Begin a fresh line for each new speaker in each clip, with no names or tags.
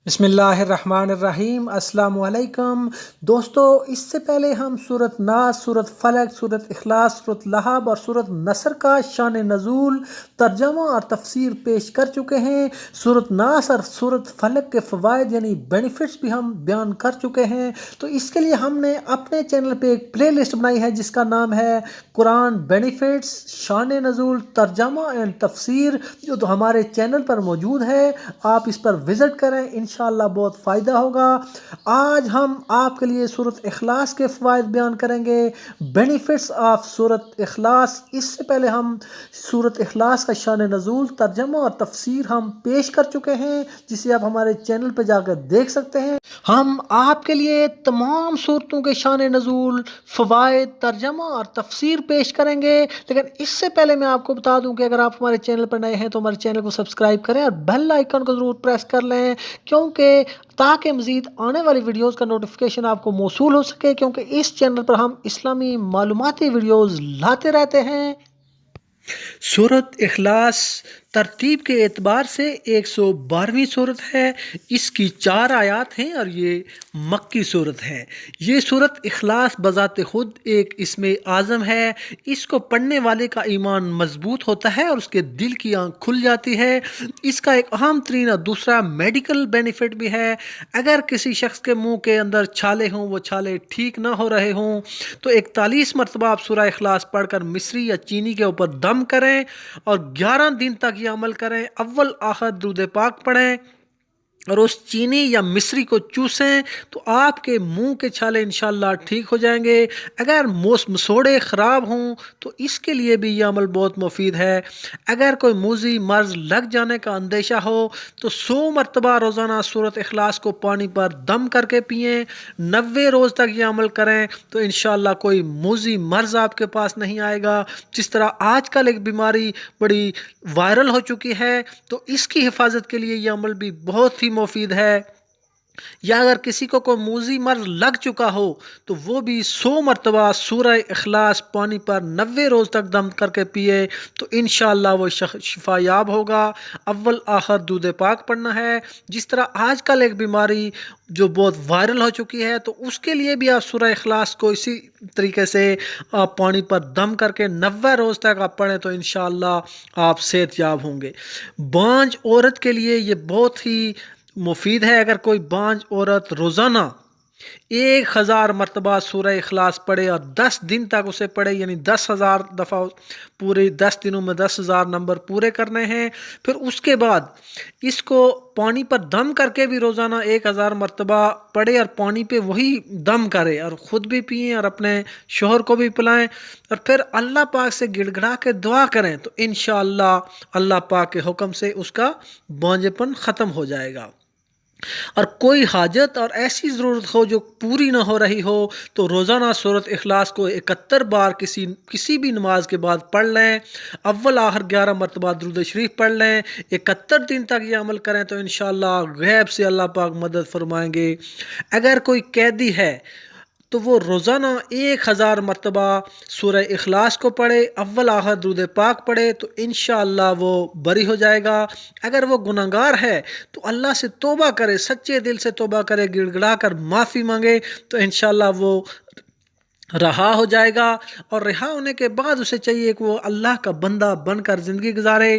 بسم اللہ الرحمن الرحیم۔ السلام علیکم دوستو، اس سے پہلے ہم سورۃ ناس، سورۃ فلق، سورۃ اخلاص، سورۃ لہب اور سورۃ نصر کا شان نزول، ترجمہ اور تفسیر پیش کر چکے ہیں۔ سورۃ ناس اور سورۃ فلق کے فوائد یعنی بینیفٹس بھی ہم بیان کر چکے ہیں۔ تو اس کے لیے ہم نے اپنے چینل پہ ایک پلے لسٹ بنائی ہے جس کا نام ہے قرآن بینیفٹس، شان نزول، ترجمہ اینڈ تفسیر، جو تو ہمارے چینل پر موجود ہے۔ آپ اس پر وزٹ کریں، انشاءاللہ بہت فائدہ ہوگا۔ آج ہم آپ کے لیے سورۃ اخلاص کے فوائد بیان کریں گے، بینیفٹس آف سورۃ اخلاص۔ اس سے پہلے ہم سورۃ اخلاص کا شان نزول، ترجمہ اور تفسیر ہم پیش کر چکے ہیں، جسے آپ ہمارے چینل پہ جا کر دیکھ سکتے ہیں۔ ہم آپ کے لیے تمام صورتوں کے شان نزول، فوائد، ترجمہ اور تفسیر پیش کریں گے، لیکن اس سے پہلے میں آپ کو بتا دوں کہ اگر آپ ہمارے چینل پر نئے ہیں تو ہمارے چینل کو سبسکرائب کریں اور بیل آئیکن کو ضرور پریس کر لیں، کیونکہ تاکہ مزید آنے والی ویڈیوز کا نوٹیفیکیشن آپ کو موصول ہو سکے، کیونکہ اس چینل پر ہم اسلامی معلوماتی ویڈیوز لاتے رہتے ہیں۔ سورۃ اخلاص ترتیب کے اعتبار سے 112ویں صورت ہے۔ اس کی 4 آیات ہیں اور یہ مکی صورت ہے۔ یہ صورت اخلاص بذات خود ایک اسم اعظم ہے۔ اس کو پڑھنے والے کا ایمان مضبوط ہوتا ہے اور اس کے دل کی آنکھ کھل جاتی ہے۔ اس کا ایک اہم ترین اور دوسرا میڈیکل بینیفٹ بھی ہے۔ اگر کسی شخص کے منہ کے اندر چھالے ہوں، وہ چھالے ٹھیک نہ ہو رہے ہوں، تو 41 مرتبہ آپ سورہ اخلاص پڑھ کر مصری یا چینی کے اوپر دم کریں اور 11 دن تک یہ عمل کریں۔ اول آخر درود پاک پڑھیں اور اس چینی یا مصری کو چوسیں تو آپ کے منہ کے چھالے انشاءاللہ ٹھیک ہو جائیں گے۔ اگر مسوڑے خراب ہوں تو اس کے لیے بھی یہ عمل بہت مفید ہے۔ اگر کوئی موذی مرض لگ جانے کا اندیشہ ہو تو 100 مرتبہ روزانہ سورۃ اخلاص کو پانی پر دم کر کے پئیں۔ 90 روز تک یہ عمل کریں تو انشاءاللہ کوئی موذی مرض آپ کے پاس نہیں آئے گا۔ جس طرح آج کل ایک بیماری بڑی وائرل ہو چکی ہے، تو اس کی حفاظت کے لیے یہ عمل بھی بہت ہی مفید ہے۔ یا اگر کسی کو کوئی موذی مرض لگ چکا ہو تو وہ بھی 100 مرتبہ سورہ اخلاص پانی پر 90 روز تک دم کر کے پیے تو انشاءاللہ وہ شفا یاب ہوگا۔ اول آخر درود پاک پڑھنا ہے۔ جس طرح آج کل ایک بیماری جو بہت وائرل ہو چکی ہے، تو اس کے لیے بھی آپ سورہ اخلاص کو اسی طریقے سے آپ پانی پر دم کر کے 90 روز تک آپ پڑھیں تو انشاءاللہ آپ صحت یاب ہوں گے۔ بانجھ عورت کے لیے یہ بہت ہی مفید ہے۔ اگر کوئی بانجھ عورت روزانہ 1000 مرتبہ سورہ اخلاص پڑھے اور 10 دن تک اسے پڑھے، یعنی 10,000 دفعہ پورے 10 دنوں میں 10,000 نمبر پورے کرنے ہیں، پھر اس کے بعد اس کو پانی پر دم کر کے بھی روزانہ 1000 مرتبہ پڑھے اور پانی پہ وہی دم کرے اور خود بھی پئیں اور اپنے شوہر کو بھی پلائیں، اور پھر اللہ پاک سے گڑ گڑا کے دعا کریں تو انشاءاللہ اللہ پاک کے حکم سے اس کا بانجھے پن ختم ہو جائے گا۔ اور کوئی حاجت اور ایسی ضرورت ہو جو پوری نہ ہو رہی ہو تو روزانہ سورۃ اخلاص کو 71 بار کسی بھی نماز کے بعد پڑھ لیں۔ اول آخر 11 مرتبہ درود شریف پڑھ لیں۔ 71 دن تک یہ عمل کریں تو انشاءاللہ غیب سے اللہ پاک مدد فرمائیں گے۔ اگر کوئی قیدی ہے تو وہ روزانہ 1000 مرتبہ سورہ اخلاص کو پڑھے، اول آخر درود پاک پڑھے تو انشاءاللہ وہ بری ہو جائے گا۔ اگر وہ گناہگار ہے تو اللہ سے توبہ کرے، سچے دل سے توبہ کرے، گڑ گڑا کر معافی مانگے تو انشاءاللہ وہ رہا ہو جائے گا۔ اور رہا ہونے کے بعد اسے چاہیے کہ وہ اللہ کا بندہ بن کر زندگی گزارے۔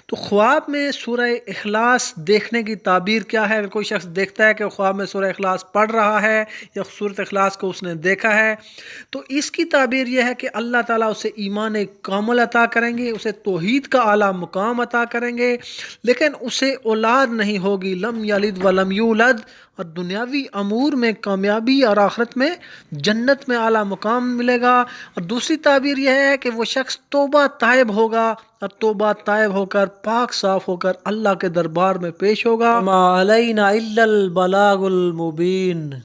تو خواب میں سورہ اخلاص دیکھنے کی تعبیر کیا ہے؟ اگر کوئی شخص دیکھتا ہے کہ خواب میں سورہ اخلاص پڑھ رہا ہے یا سورۃ اخلاص کو اس نے دیکھا ہے، تو اس کی تعبیر یہ ہے کہ اللہ تعالیٰ اسے ایمان کامل عطا کریں گے، اسے توحید کا اعلیٰ مقام عطا کریں گے، لیکن اسے اولاد نہیں ہوگی، لم یلد ولم یولد، اور دنیاوی امور میں کامیابی اور آخرت میں جنت میں اعلیٰ مقام ملے گا۔ اور دوسری تعبیر یہ ہے کہ وہ شخص توبہ طائب ہوگا اور توبہ طائب ہو کر پاک صاف ہو کر اللہ کے دربار میں پیش ہوگا۔ ما علینا الا البلاغ المبین۔